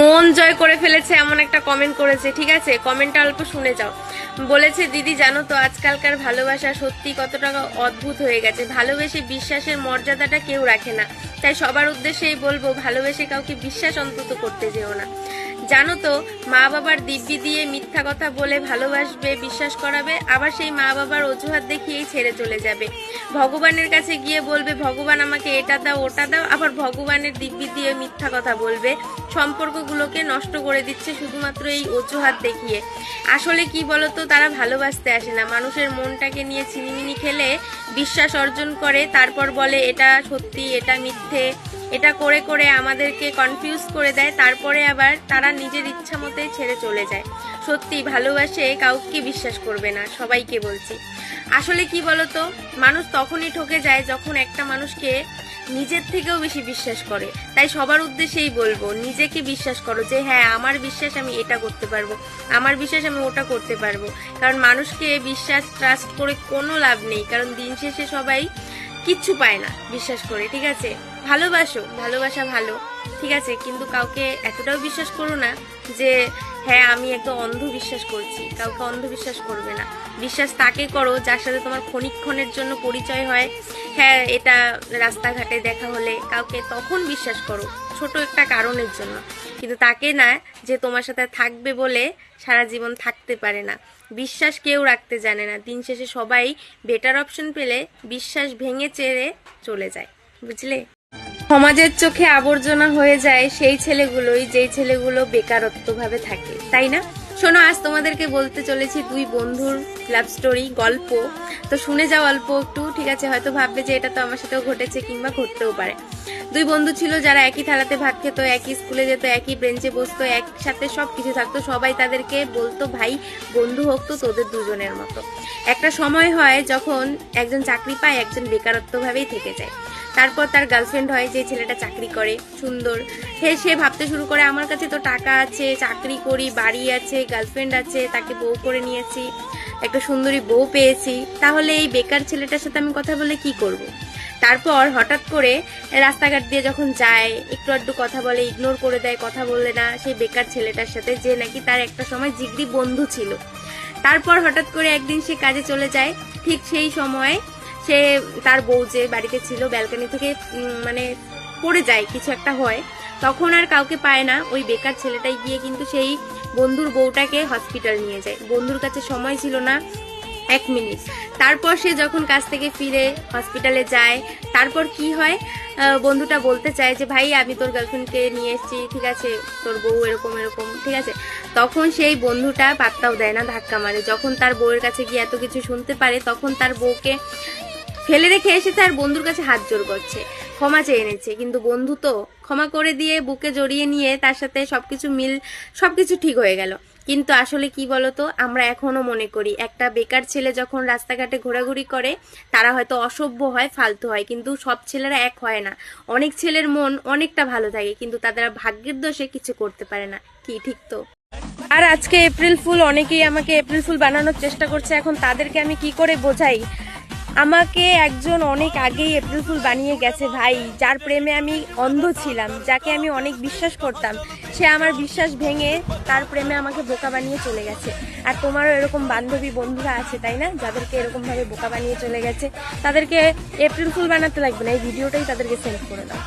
মন জয় করে ফেলেছে এমন একটা কমেন্ট করেছে। ঠিক আছে, কমেন্টটা অল্প শুনে যাও। বলেছে, দিদি জানো তো আজকালকার ভালোবাসা সত্যি কতটা অদ্ভুত হয়ে গেছে। ভালোবেসে বিশ্বাসের মর্যাদাটা কেউ রাখে না। তাই সবার উদ্দেশ্যেই বলবো, ভালোবেসে কাউকে বিশ্বাস অন্তত করতে যেও না। জানো তো, মা বাবার দিব্যি দিয়ে মিথ্যা কথা বলে ভালোবাসবে, বিশ্বাস করাবে, আবার সেই মা বাবার অজুহাত দেখিয়েই ছেড়ে চলে যাবে। ভগবানের কাছে গিয়ে বলবে ভগবান আমাকে এটা দাও ওটা দাও, আবার ভগবানের দিব্যি দিয়ে মিথ্যা কথা বলবে। সম্পর্কগুলোকে নষ্ট করে দিচ্ছে শুধুমাত্র এই অজুহাত দেখিয়ে। আসলে কি বলতো, তারা ভালোবাসতে আসে না, মানুষের মনটাকে নিয়ে ছিনিমিনি খেলে বিশ্বাস অর্জন করে, তারপর বলে এটা সত্যি এটা মিথ্যে। এটা করে করে আমাদেরকে কনফিউজ করে দেয়, তারপরে আবার তারা নিজের ইচ্ছা মতোই ছেড়ে চলে যায়। সত্যি ভালোবাসে কাউকে বিশ্বাস করবে না, সবাইকে বলছি। আসলে কি বলতো, মানুষ তখনই ঠকে যায় যখন একটা মানুষকে নিজের থেকেও বেশি বিশ্বাস করে। তাই সবার উদ্দেশ্যেই বলবো, নিজেকে বিশ্বাস করো যে হ্যাঁ আমার বিশ্বাস আমি এটা করতে পারবো, আমার বিশ্বাস আমি ওটা করতে পারবো। কারণ মানুষকে বিশ্বাস ট্রাস্ট করে কোনো লাভ নেই, কারণ দিন শেষে সবাই কিচ্ছু পায় না বিশ্বাস করে। ঠিক আছে, ভালোবাসো, ভালোবাসা ভালো, ঠিক আছে, কিন্তু কাউকে এতটাও বিশ্বাস করো না যে হ্যাঁ আমি একদম অন্ধ বিশ্বাস করছি। কাউকে অন্ধ বিশ্বাস করবে না। বিশ্বাস তাকে করো যার সাথে তোমার ক্ষণিকক্ষণের জন্য পরিচয় হয়, হ্যাঁ এটা রাস্তাঘাটে দেখা হলে কাউকে তখন বিশ্বাস করো ছোট একটা কারণের জন্য, কিন্তু তাকে না যে তোমার সাথে থাকবে বলে সারা জীবন থাকতে পারে না। বিশ্বাস কেউ রাখতে জানে না, দিন শেষে সবাই বেটার অপশন পেলে বিশ্বাস ভেঙে চেড়ে চলে যায়, বুঝলে। সমাজের চোখে আবর্জনা হয়ে যায় সেই ছেলেগুলোই, যেই ছেলেগুলো বেকারত্ব ভাবে থাকে, তাই না? শোনো, আজ তোমাদেরকে বলতে চলেছি দুই বন্ধুর লাভ স্টোরি, গল্প। তো শুনে যাও অল্প একটু, ঠিক আছে? হয়তো ভাববে যে এটা তো আমার সাথেও ঘটেছে, কিংবা ঘটতেও পারে। দুই বন্ধু ছিল যারা একই থালাতে ভাত খেত, একই স্কুলে যেত, একই বেঞ্চে বসতো, একসাথে সবকিছু থাকতো। সবাই তাদেরকে বলতো ভাই বন্ধু হোক তো তোদের দুজনের মতো। একটা সময় হয় যখন একজন চাকরি পায়, একজন বেকারত্ব ভাবেই থেকে যায়। তারপর তার গার্লফ্রেন্ড হয়, যে ছেলেটা চাকরি করে সুন্দর। সে ভাবতে শুরু করে আমার কাছে তো টাকা আছে, চাকরি করি, বাড়ি আছে, গার্লফ্রেন্ড আছে, তাকে বউ করে নিয়েছি, একটা সুন্দরী বউ পেয়েছি, তাহলে এই বেকার ছেলেটার সাথে আমি কথা বলে কি করব। তারপর হঠাৎ করে রাস্তাঘাট দিয়ে যখন যায়, একটু আধটু কথা বলে, ইগনোর করে দেয়, কথা বলে না সেই বেকার ছেলেটার সাথে, যে নাকি তার একটা সময় জিগরি বন্ধু ছিল। তারপর হঠাৎ করে একদিন সে কাজে চলে যায়। ঠিক সেই সময় সে তার বউ যে বাড়িতে ছিল ব্যালকনি থেকে মানে পড়ে যায়, কিছু একটা হয়, তখন আর কাউকে পায় না। ওই বেকার ছেলেটাই গিয়ে কিন্তু সেই বন্ধুর বউটাকে হসপিটাল নিয়ে যায়। বন্ধুর কাছে সময় ছিল না 1 মিনিট। তারপর সে যখন কাজ থেকে ফিরে হসপিটালে যায়, তারপর কি হয়, বন্ধুটা বলতে চায় যে ভাই আমি তোর গার্লফ্রেন্ডকে নিয়ে এসেছি, ঠিক আছে, তোর বউ এরকম এরকম, ঠিক আছে। তখন সেই বন্ধুটা পাত্তাও দেয় না, ধাক্কা মারে। যখন তার বউয়ের কাছে গিয়ে এত কিছু শুনতে পারে, তখন তার বউকে ফেলে রেখে এসে তার বন্ধুর কাছে হাত জোর করছে, ক্ষমা চেয়ে এনেছে। কিন্তু বন্ধু তো ক্ষমা করে দিয়ে বুকে জড়িয়ে নিয়ে তার সাথে সবকিছু ঠিক হয়ে গেল। কিন্তু আসলে কি বলতো, আমরা এখনো মনে করি একটা বেকার ছেলে যখন রাস্তাঘাটে ঘোরাঘুরি করে তারা হয়তো অসভ্য হয়, ফালতু হয়, কিন্তু সব ছেলেরা এক হয় না। অনেক ছেলের মন অনেকটা ভালো থাকে, কিন্তু তাদের ভাগ্যের দোষে কিছু করতে পারে না। কি ঠিক তো? আর আজকে এপ্রিল ফুল, অনেকেই আমাকে এপ্রিল ফুল বানানোর চেষ্টা করছে। এখন তাদেরকে আমি কি করে বোঝাই? আমাকে একজন অনেক আগেই এপ্রিল ফুল বানিয়ে গেছে ভাই, যার প্রেমে আমি অন্ধ ছিলাম, যাকে আমি অনেক বিশ্বাস করতাম, সে আমার বিশ্বাস ভেঙে তার প্রেমে আমাকে বোকা বানিয়ে চলে গেছে। আর তোমারও এরকম বান্ধবী বন্ধুরা আছে, তাই না, যাদেরকে এরকমভাবে বোকা বানিয়ে চলে গেছে। তাদেরকে এপ্রিল ফুল বানাতে লাগবে না, এই ভিডিওটাই তাদেরকে সেন্ড করে দাও।